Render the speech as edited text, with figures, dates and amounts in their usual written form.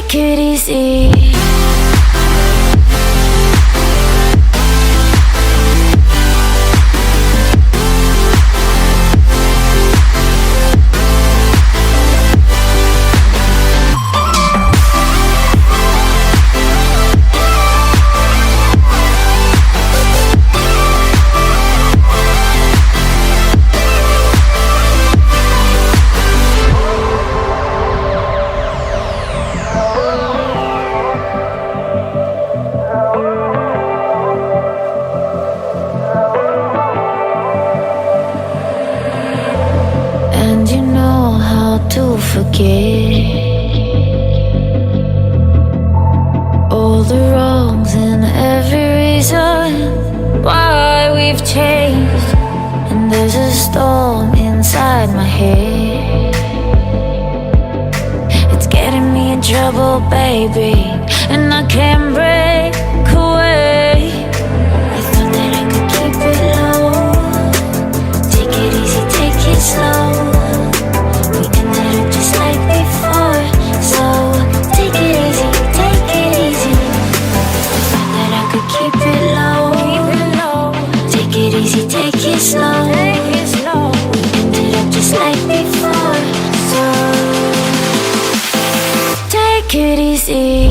take it easy. To forget all the wrongs and every reason why we've changed. And there's a storm inside my head. It's getting me in trouble, baby, and I can't break away. I thought that I could keep it low. Take it easy, take it slow. Just like before, so take it easy, take it easy. I thought that I could keep it low, take it easy, take it slow. We ended up just like before, so take it easy.